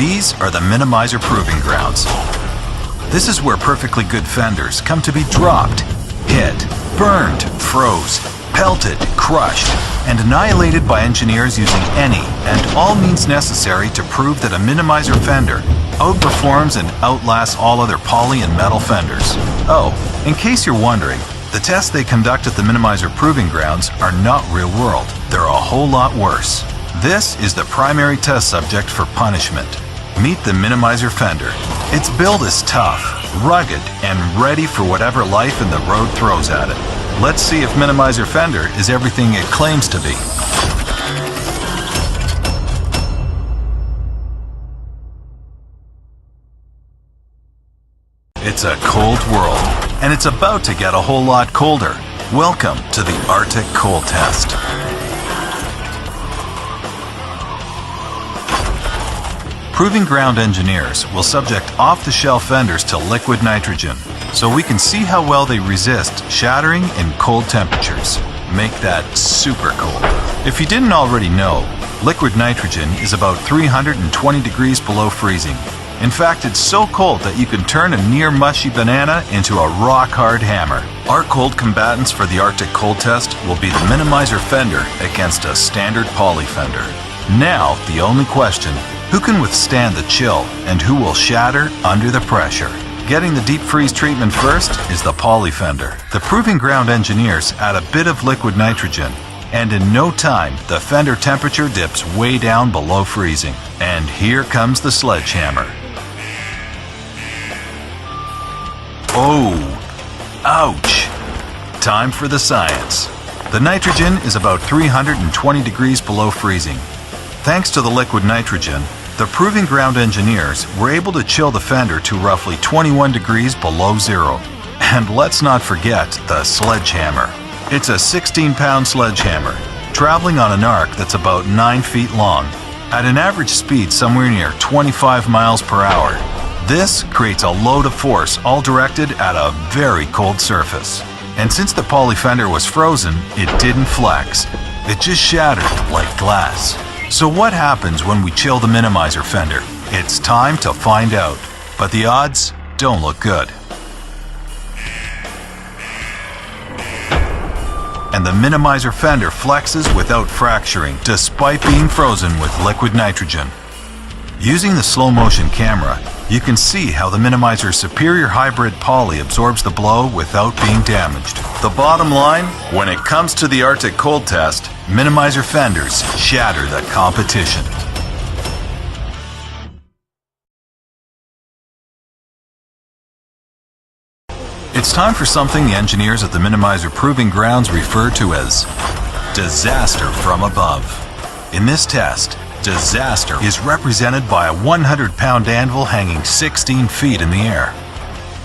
These are the minimizer proving grounds. This is where perfectly good fenders come to be dropped, hit, burned, froze, pelted, crushed, and annihilated by engineers using any and all means necessary to prove that a minimizer fender outperforms and outlasts all other poly and metal fenders. Oh, in case you're wondering, the tests they conduct at the minimizer proving grounds are not real world. They're a whole lot worse. This is the primary test subject for punishment. Meet the minimizer fender. Its build is tough, rugged, and ready for whatever life and the road throws at it. Let's see if minimizer fender is everything it claims to be. It's a cold world, and it's about to get a whole lot colder. Welcome to the Arctic Cold Test. Proving ground engineers will subject off-the-shelf fenders to liquid nitrogen, so we can see how well they resist shattering in cold temperatures. Make that super cold. If you didn't already know, liquid nitrogen is about 320 degrees below freezing. In fact, it's so cold that you can turn a near mushy banana into a rock-hard hammer. Our cold combatants for the Arctic Cold Test will be the minimizer fender against a standard poly fender. Now, the only question: who can withstand the chill and who will shatter under the pressure? Getting the deep freeze treatment first is the poly fender. The proving ground engineers add a bit of liquid nitrogen, and in no time, the fender temperature dips way down below freezing. And here comes the sledgehammer. Oh, ouch! Time for the science. The nitrogen is about 320 degrees below freezing. Thanks to the liquid nitrogen, the proving ground engineers were able to chill the fender to roughly 21 degrees below zero. And let's not forget the sledgehammer. It's a 16-pound sledgehammer, traveling on an arc that's about 9 feet long, at an average speed somewhere near 25 miles per hour. This creates a load of force all directed at a very cold surface. And since the poly fender was frozen, it didn't flex. It just shattered like glass. So what happens when we chill the minimizer fender? It's time to find out. But the odds don't look good. And the minimizer fender flexes without fracturing, despite being frozen with liquid nitrogen. Using the slow motion camera, you can see how the minimizer's superior hybrid poly absorbs the blow without being damaged. The bottom line, when it comes to the Arctic Cold Test, minimizer fenders shatter the competition. It's time for something the engineers at the minimizer proving grounds refer to as disaster from above. In this test, disaster is represented by a 100-pound anvil hanging 16 feet in the air.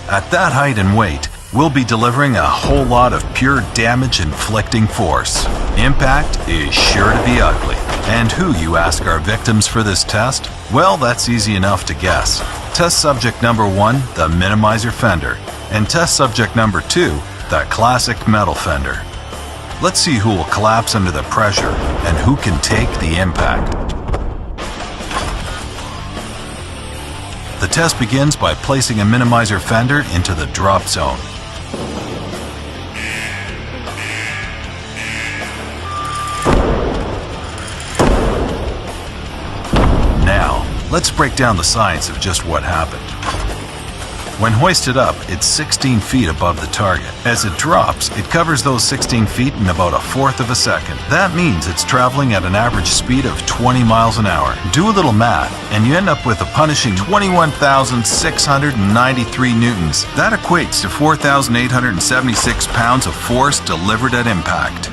At that height and weight, we'll be delivering a whole lot of pure damage-inflicting force. Impact is sure to be ugly. And who, you ask, are victims for this test? Well, that's easy enough to guess. Test subject number 1, the minimizer fender, and test subject number 2, the classic metal fender. Let's see who will collapse under the pressure and who can take the impact. The test begins by placing a minimizer fender into the drop zone. Now, let's break down the science of just what happened. When hoisted up, it's 16 feet above the target. As it drops, it covers those 16 feet in about a fourth of a second. That means it's traveling at an average speed of 20 miles an hour. Do a little math, and you end up with a punishing 21,693 newtons. That equates to 4,876 pounds of force delivered at impact.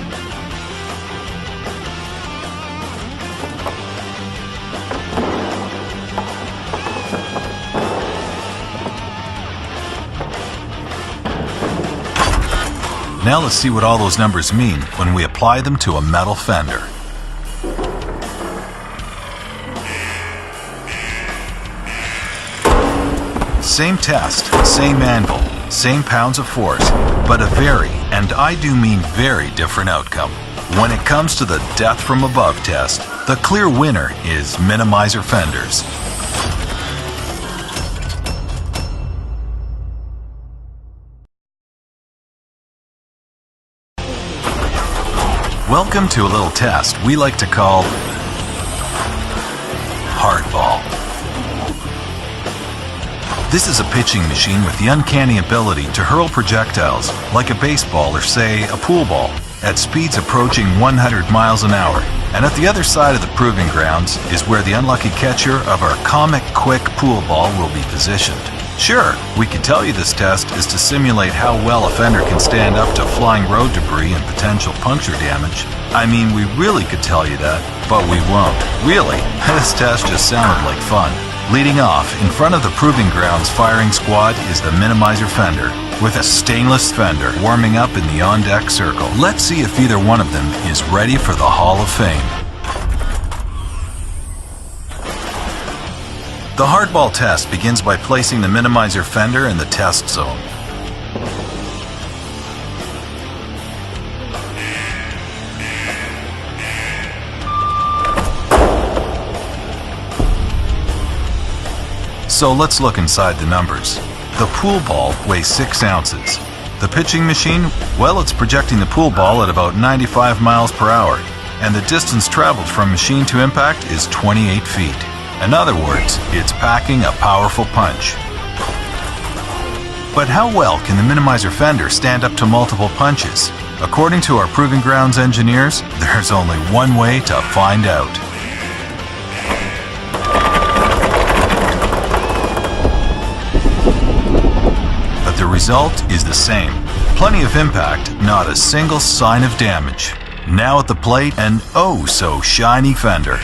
Now let's see what all those numbers mean when we apply them to a metal fender. Same test, same anvil, same pounds of force, but a very, and I do mean very, different outcome. When it comes to the death from above test, the clear winner is minimizer fenders. Welcome to a little test we like to call hardball. This is a pitching machine with the uncanny ability to hurl projectiles like a baseball or, say, a pool ball at speeds approaching 100 miles an hour. And at the other side of the proving grounds is where the unlucky catcher of our comic quick pool ball will be positioned. Sure, we can tell you this test is to simulate how well a fender can stand up to flying road debris and potential puncture damage. I mean, we really could tell you that, but we won't. Really, this test just sounded like fun. Leading off, in front of the proving grounds firing squad is the minimizer fender, with a stainless fender warming up in the on-deck circle. Let's see if either one of them is ready for the Hall of Fame. The hardball test begins by placing the minimizer fender in the test zone. So let's look inside the numbers. The pool ball weighs 6 ounces. The pitching machine, well, it's projecting the pool ball at about 95 miles per hour, and the distance traveled from machine to impact is 28 feet. In other words, it's packing a powerful punch. But how well can the minimizer fender stand up to multiple punches? According to our proving grounds engineers, there's only one way to find out. But the result is the same. Plenty of impact, not a single sign of damage. Now at the plate, an oh so shiny fender.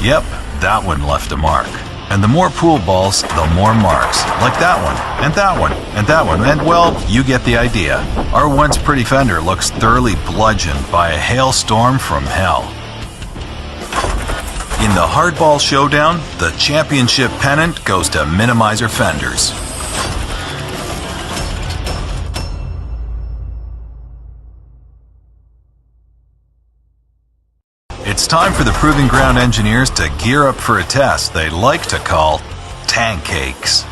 Yep, that one left a mark. And the more pool balls, the more marks. Like that one, and that one, and that one, and well, you get the idea. Our once pretty fender looks thoroughly bludgeoned by a hailstorm from hell. In the hardball showdown, the championship pennant goes to minimizer fenders. It's time for the proving ground engineers to gear up for a test they like to call tank cakes.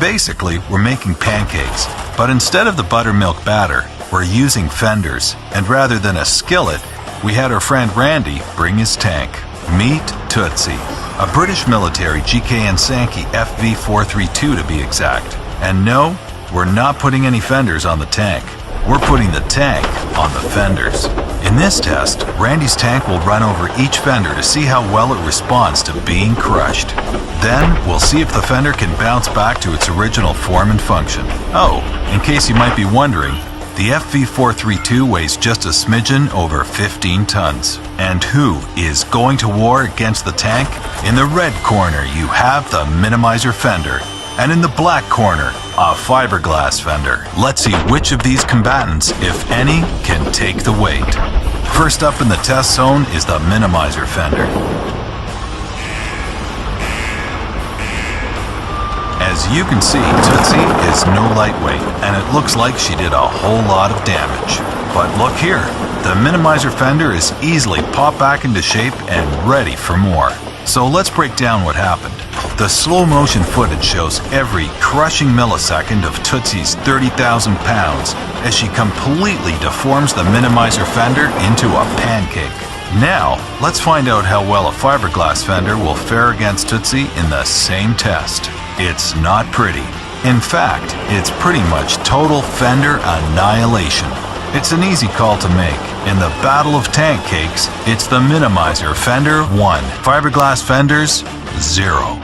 Basically, we're making pancakes, but instead of the buttermilk batter, we're using fenders, and rather than a skillet, we had our friend Randy bring his tank. Meet Tootsie, a British military GKN Sankey FV432 to be exact. And no, we're not putting any fenders on the tank. We're putting the tank on the fenders. In this test, Randy's tank will run over each fender to see how well it responds to being crushed. Then, we'll see if the fender can bounce back to its original form and function. Oh, in case you might be wondering, the FV432 weighs just a smidgen over 15 tons. And who is going to war against the tank? In the red corner, you have the minimizer fender. And in the black corner, a fiberglass fender. Let's see which of these combatants, if any, can take the weight. First up in the test zone is the minimizer fender. As you can see, Tootsie is no lightweight, and it looks like she did a whole lot of damage. But look here, the minimizer fender is easily popped back into shape and ready for more. So let's break down what happened. The slow motion footage shows every crushing millisecond of Tootsie's 30,000 pounds as she completely deforms the minimizer fender into a pancake. Now, let's find out how well a fiberglass fender will fare against Tootsie in the same test. It's not pretty. In fact, it's pretty much total fender annihilation. It's an easy call to make. In the battle of tank cakes, it's the minimizer fender 1, fiberglass fenders 0.